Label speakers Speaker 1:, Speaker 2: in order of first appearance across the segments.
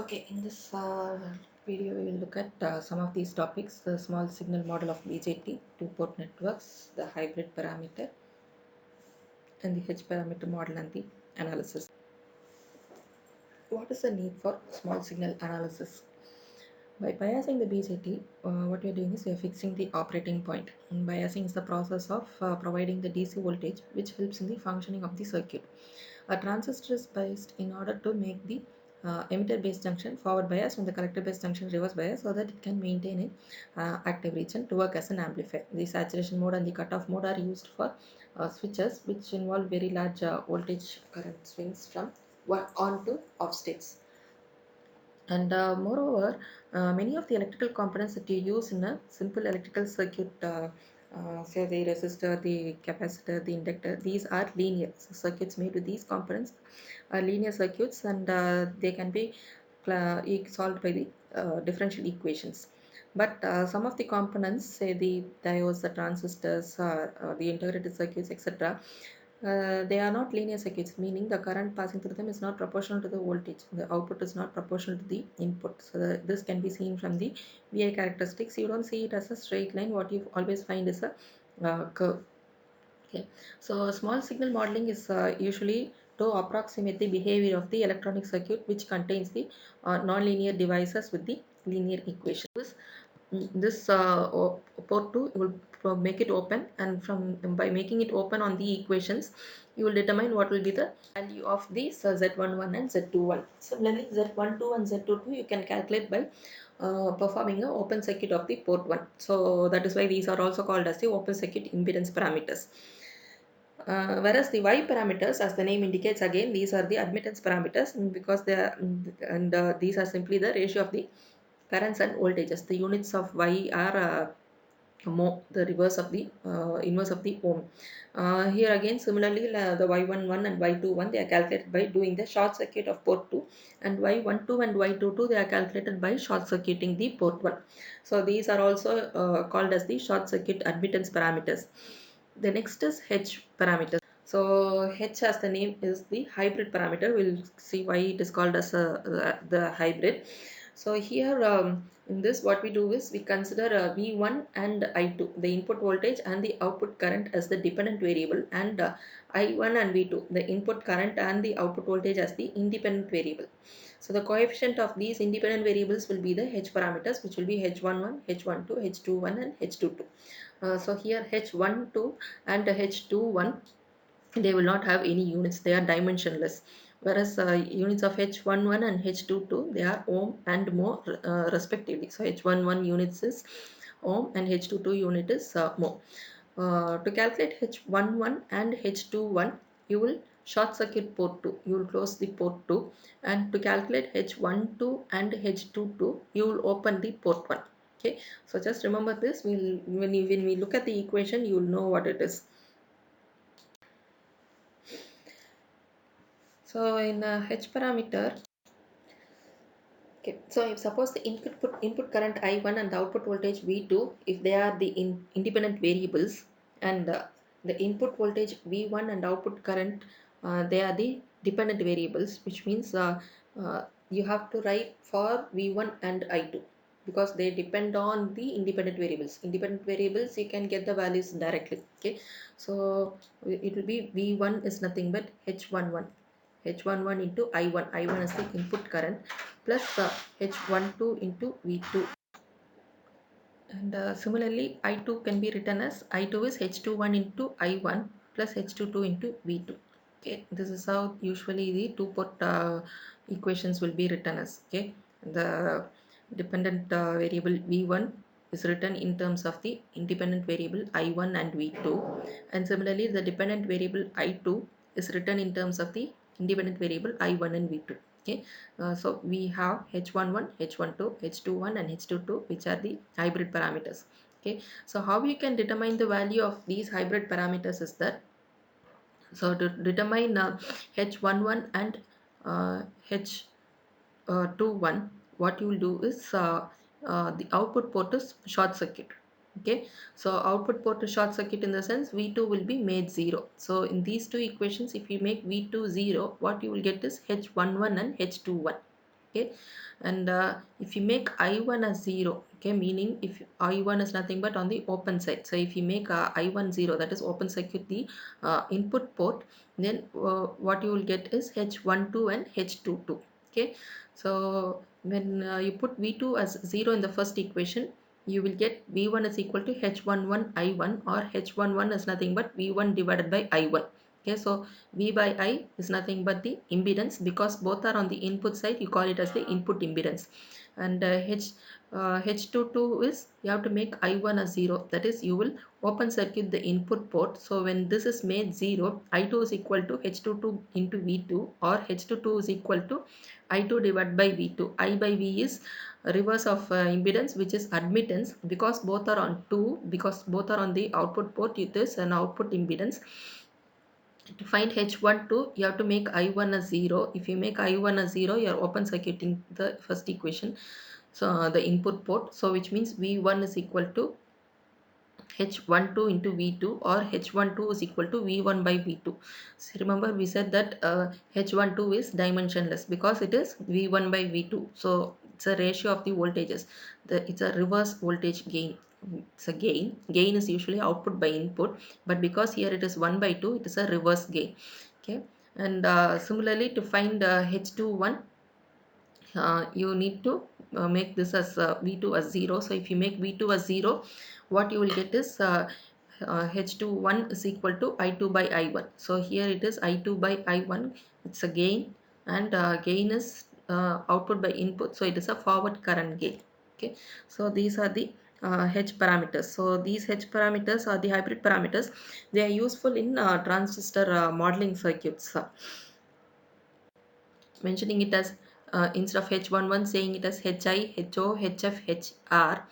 Speaker 1: Okay, in this video, we will look at some of these topics: the small signal model of BJT, two-port networks, the hybrid parameter, and the H parameter model and the analysis. What is the need for small signal analysis? By biasing the BJT, what we are doing is we are fixing the operating point. And biasing is the process of providing the DC voltage, which helps in the functioning of the circuit. A transistor is biased in order to make the emitter base junction forward bias and the collector base junction reverse bias so that it can maintain a active region to work as an amplifier. The saturation mode and the cutoff mode are used for switches which involve very large voltage current swings from on to off states. And moreover, many of the electrical components that you use in a simple electrical circuit, say the resistor, the capacitor, the inductor, these are linear. So circuits made with these components are linear circuits, and they can be solved by the differential equations. But some of the components, say the diodes, the transistors, the integrated circuits, etc., they are not linear circuits, meaning the current passing through them is not proportional to the voltage. The output is not proportional to the input. So this can be seen from the VI characteristics. You don't see it as a straight line. What you always find is a curve. Okay. So small signal modeling is usually to approximate the behavior of the electronic circuit which contains the nonlinear devices with the linear equations. This port 2 will make it open, and from by making it open on the equations you will determine what will be the value of these Z11 and Z21. Similarly, Z12 and Z22 you can calculate by performing a open circuit of the port 1. So that is why these are also called as the open circuit impedance parameters. Whereas the Y parameters, as the name indicates, again these are the admittance parameters, because they are, these are simply the ratio of the currents and voltages. The units of Y are mho, the reverse of the inverse of the ohm. Here again, similarly, the Y11 and Y21 they are calculated by doing the short circuit of port 2, and Y12 and Y22 they are calculated by short circuiting the port 1. So these are also called as the short circuit admittance parameters. The next is H parameters. So H, as the name is the hybrid parameter. We'll see why it is called as the hybrid. So here in this what we do is we consider V1 and I2, the input voltage and the output current, as the dependent variable, and I1 and V2, the input current and the output voltage, as the independent variable. So the coefficient of these independent variables will be the H parameters, which will be H11, H12, H21 and H22. So here H12 and H21, they will not have any units, they are dimensionless, whereas units of H11 and H22 they are ohm and mho respectively. So H11 units is ohm and H22 unit is mho. To calculate H11 and H21, you will short circuit port 2, you will close the port 2, and to calculate H12 and H22, you will open the port 1. Okay, so just remember this. When we look at the equation, you will know what it is. So in H parameter, okay, so if suppose the input current I1 and the output voltage V2, if they are the independent variables, and the input voltage V1 and output current, they are the dependent variables, which means you have to write for V1 and I2 because they depend on the independent variables. Independent variables you can get the values directly. Okay, so it will be V1 is nothing but H11. H11 into I1. I1 is the input current, plus H12 into V2. And similarly, I2 can be written as I2 is H21 into I1 plus H22 into V2. Okay, this is how usually the two-port equations will be written as. Okay, the dependent variable V1 is written in terms of the independent variable I1 and V2, and similarly the dependent variable I2 is written in terms of the independent variable I1 and V2. Okay, so we have H11, H12, H21 and H22, which are the hybrid parameters. Okay, so how you can determine the value of these hybrid parameters is that, so to determine H11 and H21, what you will do is the output port is short circuit. Okay, so output port is short circuit in the sense V2 will be made 0. So in these two equations, if you make V2 0, what you will get is H11 and H21. okay. And if you make I1 as 0, okay, meaning if I1 is nothing but on the open side, so if you make I1 0, that is open circuit the input port, then what you will get is H12 and H22, okay. So when you put V2 as 0 in the first equation, you will get V1 is equal to H11 I1, or H11 is nothing but V1 divided by I1. Okay, so V by I is nothing but the impedance, because both are on the input side, you call it as the input impedance. And H22 is, you have to make I1 as 0, that is you will open circuit the input port. So when this is made 0, I2 is equal to H22 into V2, or H22 is equal to I2 divided by V2. I by V is reverse of impedance, which is admittance, because both are on 2, because both are on the output port, it is an output impedance. To find H12, you have to make I1 as 0. If you make I1 as 0, you are open circuiting the first equation, so the input port. So which means V1 is equal to H12 into V2, or H12 is equal to V1 by V2. So remember we said that H12 is dimensionless because it is V1 by V2. So it's a ratio of the voltages. It's a reverse voltage gain. It's a gain. Gain is usually output by input, but because here it is 1 by 2, it is a reverse gain. Okay. And similarly, to find H21, you need to make this as V2 as 0. So if you make V2 as 0, what you will get is H21 is equal to I2 by I1. So here it is I2 by I1. It's a gain, and gain is output by input. So it is a forward current gain. Okay. So these are the H parameters. So these H parameters are the hybrid parameters. They are useful in transistor modeling circuits. Mentioning it as instead of H11, saying it as HI, HO, HF, HR.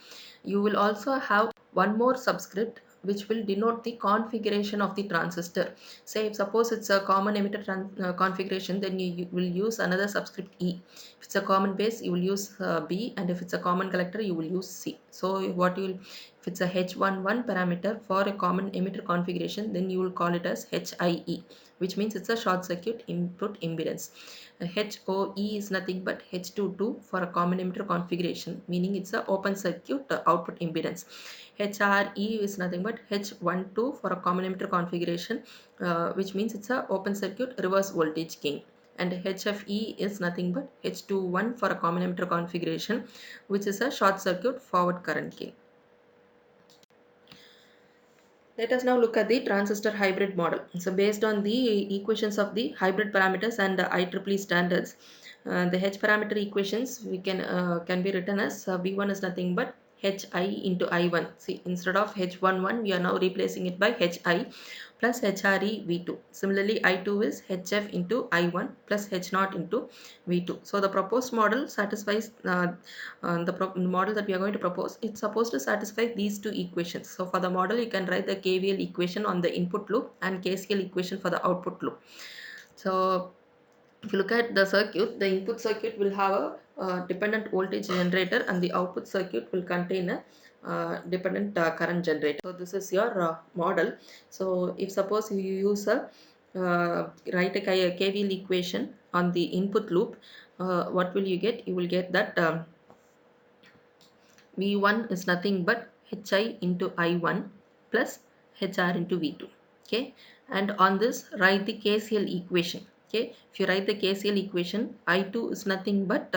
Speaker 1: You will also have one more subscript which will denote the configuration of the transistor. Say if suppose it's a common emitter configuration, then you will use another subscript E. If it's a common base, you will use B, and if it's a common collector, you will use C. So what you will, if it's a H11 parameter for a common emitter configuration, then you will call it as HIE, which means it's a short circuit input impedance. HOE is nothing but H22 for a common emitter configuration, meaning it's a open circuit output impedance. HRE is nothing but H12 for a common emitter configuration, which means it's a open circuit reverse voltage gain. And HFE is nothing but H21 for a common emitter configuration, which is a short circuit forward current gain. Let us now look at the transistor hybrid model. So based on the equations of the hybrid parameters and the IEEE standards, the H parameter equations we can be written as V1 is nothing but Hi into I1. See, instead of H11, we are now replacing it by Hi plus HRE V2. Similarly, I2 is HF into I1 plus H0 into V2. So the proposed model satisfies the model that we are going to propose. It's supposed to satisfy these two equations. So for the model, you can write the KVL equation on the input loop and KCL equation for the output loop. So if you look at the circuit, the input circuit will have a dependent voltage generator, and the output circuit will contain a dependent current generator. So this is your model. So if suppose you use a write a KVL equation on the input loop, what will you get? You will get that V1 is nothing but Hi into I1 plus HR into V2. Okay, and on this write the KCL equation. Okay, if you write the KCL equation, I2 is nothing but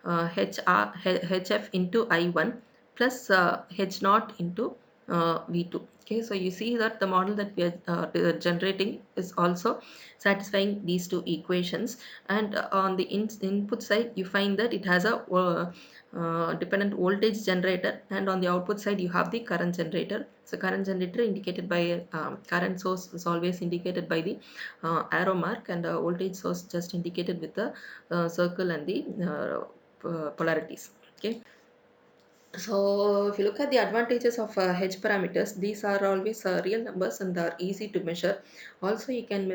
Speaker 1: HF into I1 plus H0 into V2. Okay, so you see that the model that we are generating is also satisfying these two equations, and on the input side you find that it has a dependent voltage generator, and on the output side you have the current generator. So current generator indicated by current source is always indicated by the arrow mark, and voltage source just indicated with the circle and the polarities. Okay. So if you look at the advantages of H parameters, these are always real numbers and are easy to measure. Also, you can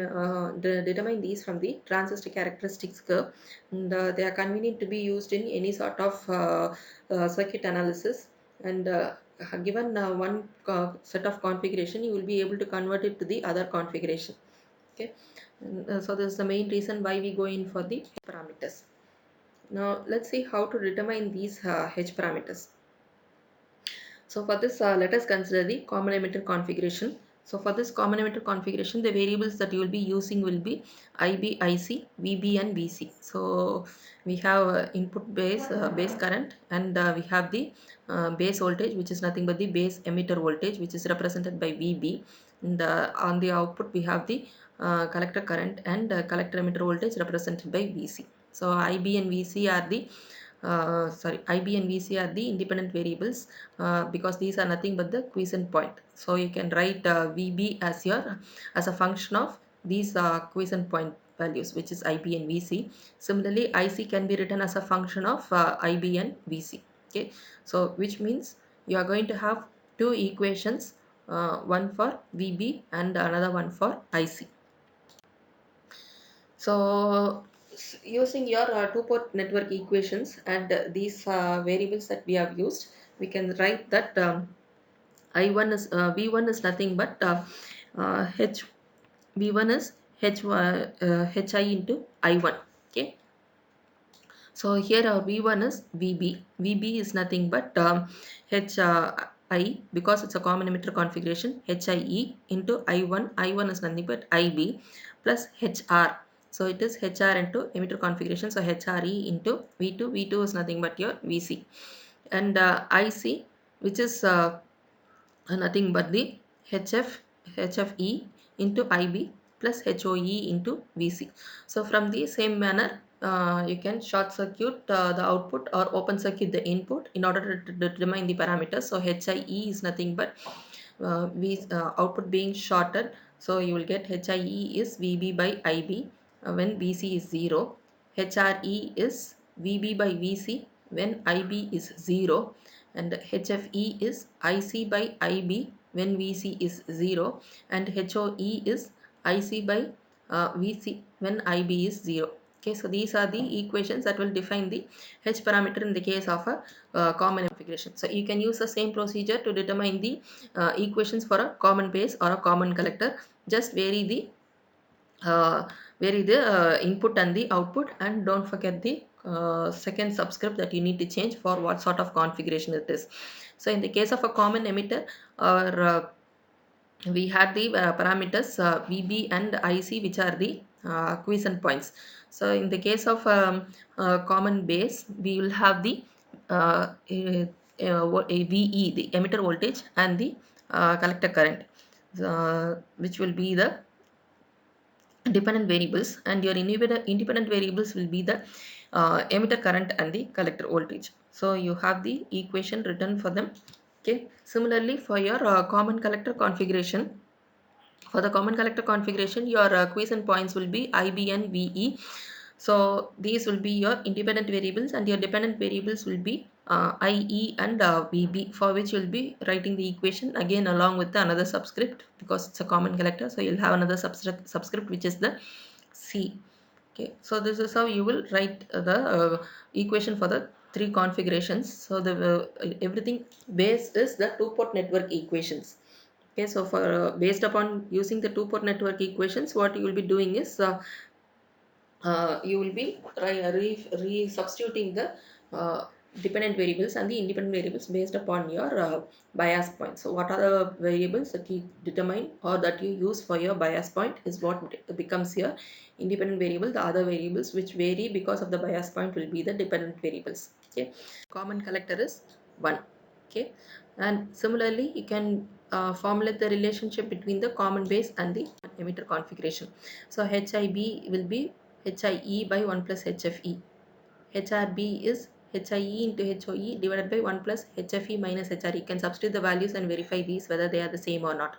Speaker 1: determine these from the transistor characteristics curve, and they are convenient to be used in any sort of circuit analysis. And given one set of configuration, you will be able to convert it to the other configuration. Okay, and, so this is the main reason why we go in for the parameters. Now let's see how to determine these H parameters. So for this, let us consider the common emitter configuration. So for this common emitter configuration, the variables that you will be using will be IB, IC, VB and VC. So we have base current, and we have the base voltage, which is nothing but the base emitter voltage, which is represented by VB. And on the output, we have the collector current and collector emitter voltage represented by VC. So IB and VC are the IB and VC are the independent variables because these are nothing but the quiescent point. So you can write VB as a function of these quiescent point values, which is IB and VC. Similarly, IC can be written as a function of IB and VC. Okay, so which means you are going to have two equations, one for VB and another one for IC. So using your two-port network equations and these variables that we have used, we can write that I1 is V1 is nothing but H V1 is HI into I1. Okay. So here V1 is VB. VB is nothing but HI, because it's a common emitter configuration, HIE into I1. I1 is nothing but IB plus HR. So it is HR into emitter configuration. So HRE into V2. V2 is nothing but your VC. And IC, which is nothing but the HFE into IB plus HOE into VC. So from the same manner, you can short circuit the output or open circuit the input in order to determine the parameters. So HIE is nothing but output being shorted. So you will get HIE is VB by IB when VC is 0. HRE is VB by VC when IB is 0, and HFE is IC by IB when VC is 0, and HOE is IC by VC when IB is 0. Okay, so these are the equations that will define the H parameter in the case of a common configuration. So you can use the same procedure to determine the equations for a common base or a common collector. Just uh, vary the input and the output, and don't forget the second subscript that you need to change for what sort of configuration it is. So in the case of a common emitter, or we had the parameters VB and IC, which are the quiescent points. So in the case of common base, we will have the VE, the emitter voltage, and the collector current, which will be the dependent variables, and your independent variables will be the emitter current and the collector voltage. So you have the equation written for them. Okay, similarly for your common collector configuration, your quiescent points will be IB and VE. So these will be your independent variables, and your dependent variables will be IE and VB, for which you'll be writing the equation again along with another subscript, because it's a common collector. So you'll have another subscript which is the C. Okay, so this is how you will write the equation for the three configurations. So the everything base is the two-port network equations. Okay, so for based upon using the two-port network equations, what you will be doing is you will be substituting the dependent variables and the independent variables based upon your bias point. So what are the variables that you determine or that you use for your bias point is what becomes your independent variable. The other variables which vary because of the bias point will be the dependent variables. Okay, common collector is 1. Okay, and similarly you can formulate the relationship between the common base and the emitter configuration. So HIB will be HIE by 1 plus HFE. HRB is HIE into HOE divided by 1 plus HFE minus HRE. You can substitute the values and verify these whether they are the same or not.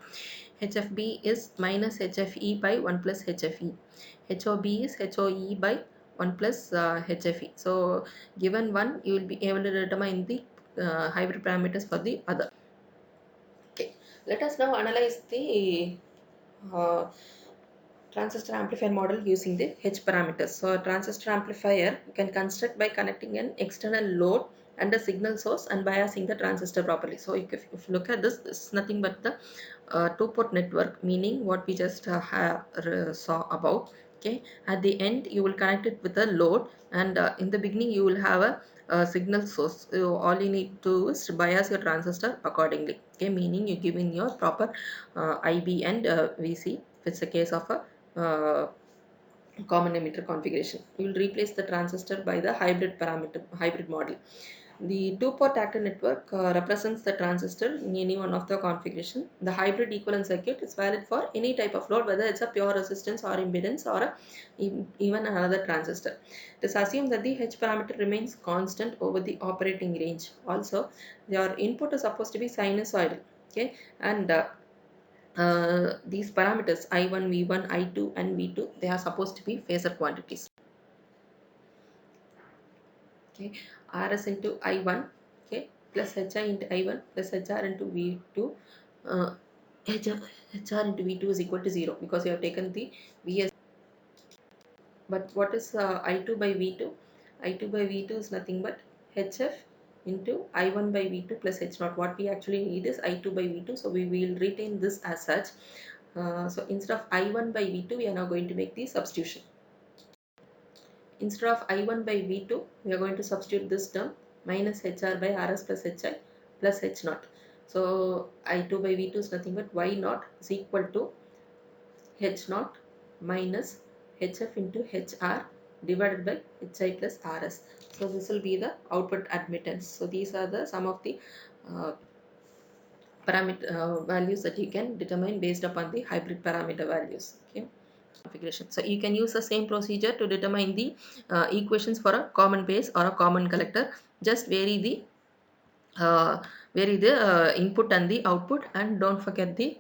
Speaker 1: HFB is minus HFE by 1 plus HFE. HOB is HOE by 1 plus HFE. So given one, you will be able to determine the hybrid parameters for the other. Okay, let us now analyze the uh, transistor amplifier model using the H parameters. So a transistor amplifier you can construct by connecting an external load and a signal source and biasing the transistor properly. So if you look at this, this is nothing but the two-port network, meaning what we just saw above. Okay, at the end you will connect it with a load, and in the beginning you will have a signal source. So all you need to do is to bias your transistor accordingly. Okay, meaning you give in your proper IB and VC if it's a case of a common emitter configuration. You will replace the transistor by the hybrid model. The two-port active network represents the transistor in any one of the configuration. The hybrid equivalent circuit is valid for any type of load, whether it's a pure resistance or impedance or even another transistor. It is assumed that the H parameter remains constant over the operating range. Also, your input is supposed to be sinusoidal. Okay, and these parameters I1, V1, I2 and V2, they are supposed to be phasor quantities. Okay, Rs into I1, okay, plus Hi into I1 plus Hr into V2, uh, HR into V2 is equal to 0 because you have taken the Vs. But what is I2 by V2? I2 by V2 is nothing but HF into I1 by V2 plus H naught. What we actually need is I2 by V2, so we will retain this as such. So instead of I1 by V2, we are now going to make the substitution. Instead of I1 by V2, we are going to substitute this term minus HR by RS plus HI plus H naught. So I2 by V2 is nothing but Y naught is equal to H naught minus HF into HR divided by HI plus RS. So this will be the output admittance. So these are the some of the uh, parameter values that you can determine based upon the hybrid parameter values. Okay, configuration. So you can use the same procedure to determine the equations for a common base or a common collector. Just uh, vary the input and the output, and don't forget the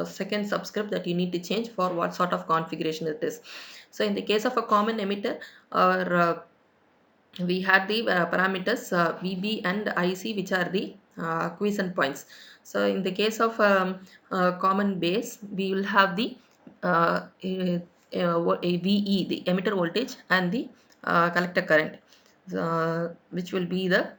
Speaker 1: second subscript that you need to change for what sort of configuration it is. So in the case of a common emitter, our we had the parameters VB and IC, which are the quiescent points. So in the case of common base, we will have the VE, the emitter voltage, and the collector current, which will be the